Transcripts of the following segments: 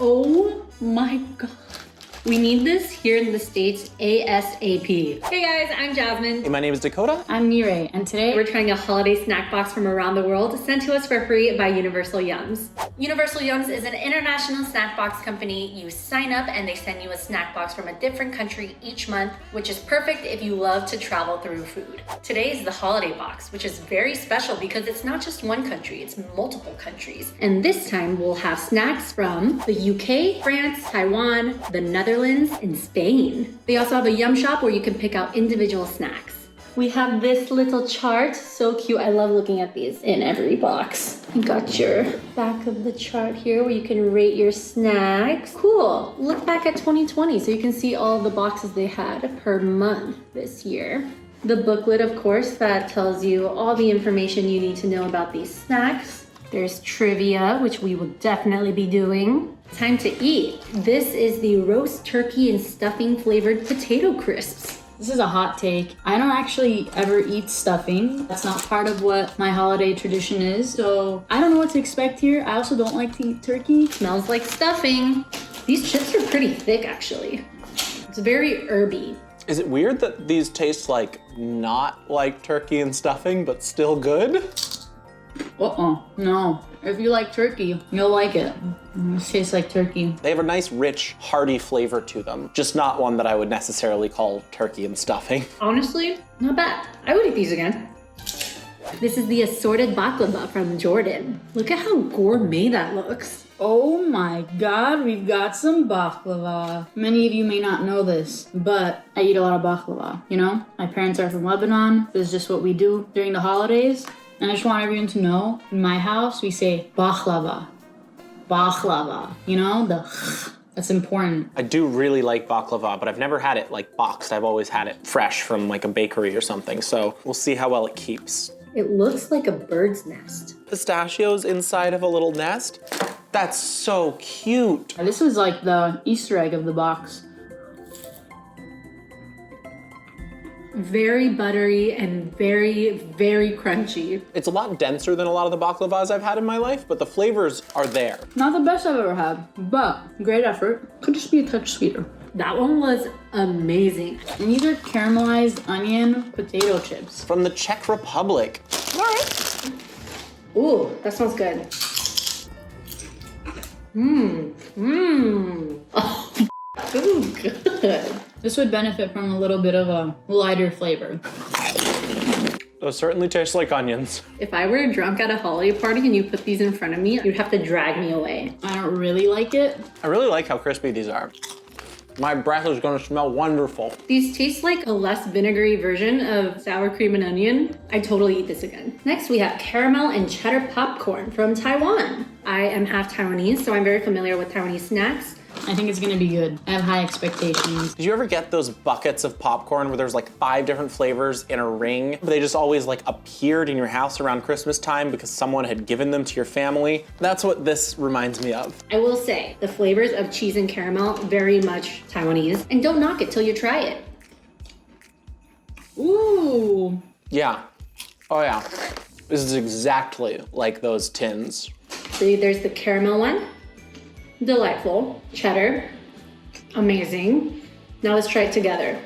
Oh my God. We need this here in the States ASAP. Hey guys, I'm Jasmine. Hey, my name is Dakota. I'm Mireille, and today We're trying a holiday snack box from around the world sent to us for free by Universal Yums. Universal Yums is an international snack box company. You sign up and they send you a snack box from a different country each month, which is perfect if you love to travel through food. Today is the holiday box, which is very special because it's not just one country, it's multiple countries. And this time we'll have snacks from the UK, France, Taiwan, the Netherlands, and Spain. They also have a Yum shop where you can pick out individual snacks. We have this little chart, so cute. I love looking at these in every box. You got your back of the chart here where you can rate your snacks. Cool. Look back at 2020 so you can see all the boxes they had per month this year. The booklet, of course, that tells you all the information you need to know about these snacks. There's trivia, which we will definitely be doing. Time to eat. This is the roast turkey and stuffing flavored potato crisps. this is a hot take. I don't actually ever eat stuffing. That's not part of what my holiday tradition is. So I don't know what to expect here. I also don't like to eat turkey. Smells like stuffing. These chips are pretty thick, actually. It's very herby. Is it weird that these taste like not like turkey and stuffing, but still good? No. If you like turkey, you'll like it. It tastes like turkey. They have a nice, rich, hearty flavor to them. Just not one that I would necessarily call turkey and stuffing. Honestly, not bad. I would eat these again. This is the assorted baklava from Jordan. Look at how gourmet that looks. Oh my God, we've got some baklava. Many of you may not know this, but I eat a lot of baklava. You know, my parents are from Lebanon. This is just what we do during the holidays. And I just want everyone to know, in my house, we say baklava. Baklava. You know, that's important. I do really like baklava, but I've never had it like boxed. I've always had it fresh from like a bakery or something. So we'll see how well it keeps. It looks like a bird's nest. Pistachios inside of a little nest. That's so cute. This was like the Easter egg of the box. Very buttery and very, very crunchy. It's a lot denser than a lot of the baklavas I've had in my life, but the flavors are there. Not the best I've ever had, but great effort. Could just be a touch sweeter. That one was amazing. And these are caramelized onion potato chips. From the Czech Republic. All right. Ooh, that smells good. Oh, ooh, good. This would benefit from a little bit of a lighter flavor. Those certainly taste like onions. If I were drunk at a holiday party and you put these in front of me, you'd have to drag me away. I don't really like it. I really like how crispy these are. My breath is gonna smell wonderful. These taste like a less vinegary version of sour cream and onion. I'd totally eat this again. Next, we have caramel and cheddar popcorn from Taiwan. I am half Taiwanese, so I'm very familiar with Taiwanese snacks. I think it's gonna be good. I have high expectations. Did you ever get those buckets of popcorn where there's like 5 different flavors in a ring? But they just always like appeared in your house around Christmas time because someone had given them to your family? That's what this reminds me of. I will say, the flavors of cheese and caramel, very much Taiwanese. And don't knock it till you try it. Ooh. Yeah. Oh yeah. This is exactly like those tins. So there's the caramel one. Delightful. Cheddar. Amazing. Now let's try it together.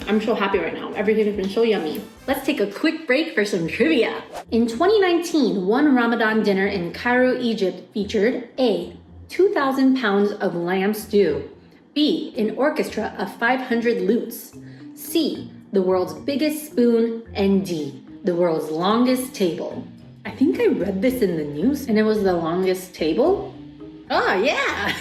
I'm so happy right now. Everything has been so yummy. Let's take a quick break for some trivia. In 2019, one Ramadan dinner in Cairo, Egypt featured A, 2,000 pounds of lamb stew, B, an orchestra of 500 lutes, C, the world's biggest spoon, and D, the world's longest table. I think I read this in the news and it was the longest table. Ah, yeah.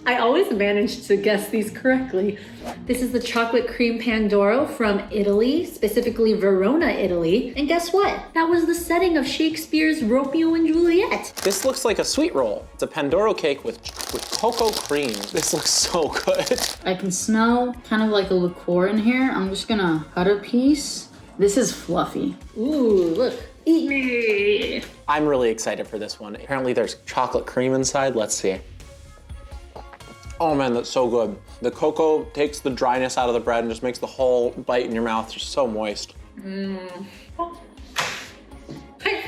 I always manage to guess these correctly. This is the chocolate cream Pandoro from Italy, specifically Verona, Italy. And guess what? That was the setting of Shakespeare's Romeo and Juliet. This looks like a sweet roll. It's a Pandoro cake with cocoa cream. This looks so good. I can smell kind of like a liqueur in here. I'm just gonna cut a piece. This is fluffy. Ooh, look. Eat me. I'm really excited for this one. Apparently there's chocolate cream inside. Let's see. Oh man, that's so good. The cocoa takes the dryness out of the bread and just makes the whole bite in your mouth just so moist. I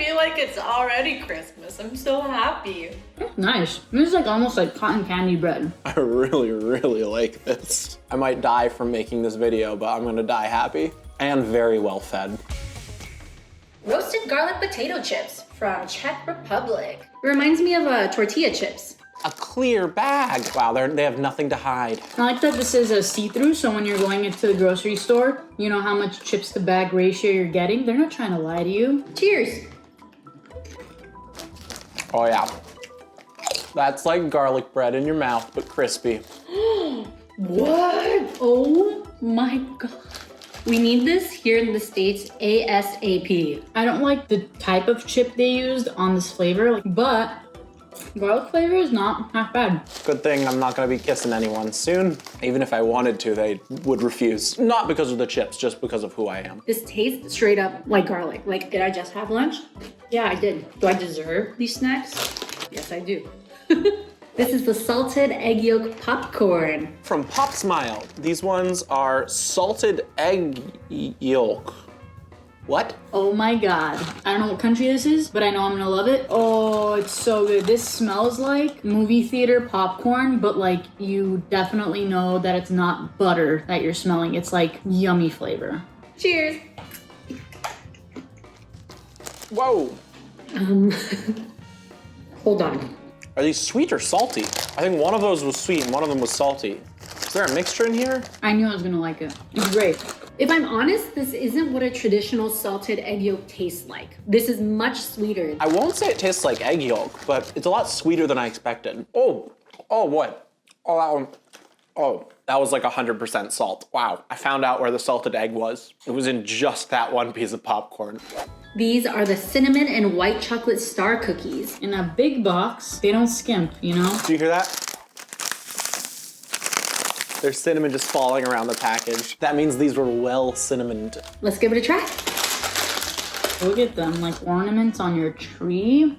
feel like it's already Christmas. I'm so happy. Nice. This is like almost like cotton candy bread. I really, really like this. I might die from making this video, but I'm gonna die happy and very well fed. Roasted garlic potato chips from Czech Republic. It reminds me of tortilla chips. A clear bag. Wow, they have nothing to hide. I like that this is a see-through, so when you're going into the grocery store, you know how much chips to bag ratio you're getting. They're not trying to lie to you. Cheers. Oh yeah. That's like garlic bread in your mouth, but crispy. What? Oh my God. We need this here in the States ASAP. I don't like the type of chip they used on this flavor, but garlic flavor is not half bad. Good thing I'm not gonna be kissing anyone soon. Even if I wanted to, they would refuse. Not because of the chips, just because of who I am. This tastes straight up like garlic. Like, did I just have lunch? Yeah, I did. Do I deserve these snacks? Yes, I do. This is the salted egg yolk popcorn. From Pop Smile. These ones are salted egg yolk. What? Oh my God. I don't know what country this is, but I know I'm gonna love it. Oh, it's so good. This smells like movie theater popcorn, but like you definitely know that it's not butter that you're smelling. It's like yummy flavor. Cheers. Whoa. Hold on. Are these sweet or salty? I think one of those was sweet and one of them was salty. Is there a mixture in here? I knew I was gonna like it. It's great. If I'm honest, this isn't what a traditional salted egg yolk tastes like. This is much sweeter. I won't say it tastes like egg yolk, but it's a lot sweeter than I expected. Oh boy. Oh, that one. Oh, that was like 100% salt. Wow, I found out where the salted egg was. It was in just that one piece of popcorn. These are the cinnamon and white chocolate star cookies. In a big box, they don't skimp, you know? Do you hear that? There's cinnamon just falling around the package. That means these were well cinnamoned. Let's give it a try. Look at them, like ornaments on your tree.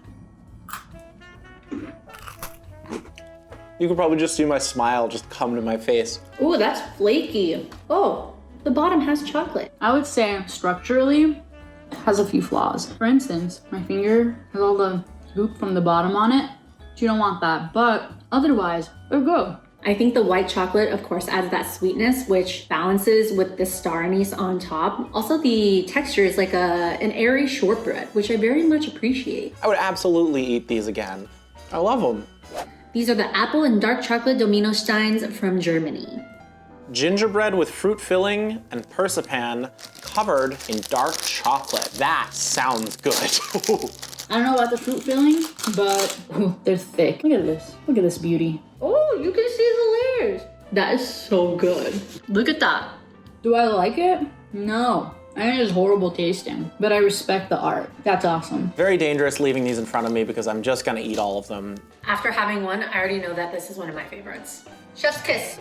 You could probably just see my smile just come to my face. Ooh, that's flaky. Oh, the bottom has chocolate. I would say structurally, it has a few flaws. For instance, my finger has all the goop from the bottom on it. You don't want that, but otherwise, they're good. I think the white chocolate, of course, adds that sweetness, which balances with the star anise on top. Also, the texture is like an airy shortbread, which I very much appreciate. I would absolutely eat these again. I love them. These are the apple and dark chocolate Dominosteines from Germany. Gingerbread with fruit filling and persipan covered in dark chocolate. That sounds good. I don't know about the fruit filling, but they're thick. Look at this. Look at this beauty. Oh, you can see the layers. That is so good. Look at that. Do I like it? No. I think it's horrible tasting, but I respect the art. That's awesome. Very dangerous leaving these in front of me because I'm just gonna eat all of them. After having one, I already know that this is one of my favorites. Chef's kiss.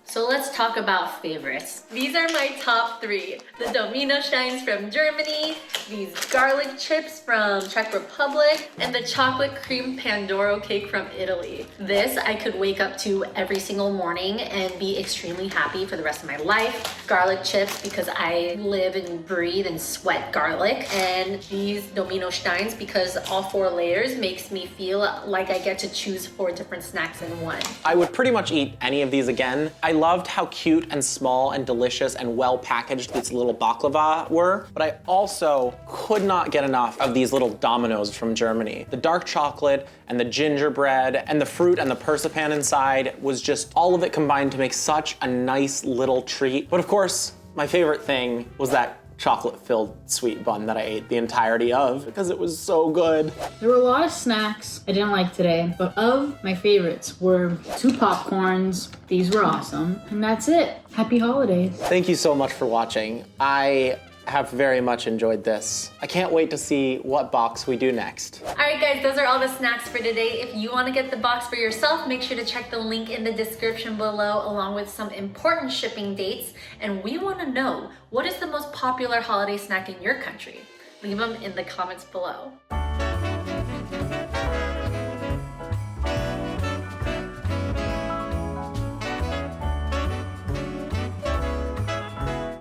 So let's talk about favorites. These are my top three. The Dominosteines from Germany, these garlic chips from Czech Republic, and the chocolate cream Pandoro cake from Italy. This I could wake up to every single morning and be extremely happy for the rest of my life. Garlic chips because I live and breathe and sweat garlic. And these Dominosteines because all 4 layers makes me feel like I get to choose 4 different snacks in one. I would pretty much eat any of these again. I loved how cute and small and delicious and well packaged these little baklava were, but I also could not get enough of these little dominoes from Germany. The dark chocolate and the gingerbread and the fruit and the persipan inside was just all of it combined to make such a nice little treat. But of course, my favorite thing was that chocolate-filled sweet bun that I ate the entirety of because it was so good. There were a lot of snacks I didn't like today, but of my favorites were 2 popcorns. These were awesome. And that's it. Happy holidays. Thank you so much for watching. I have very much enjoyed this. I can't wait to see what box we do next. All right, guys, those are all the snacks for today. If you want to get the box for yourself, make sure to check the link in the description below along with some important shipping dates. And we want to know, what is the most popular holiday snack in your country? Leave them in the comments below.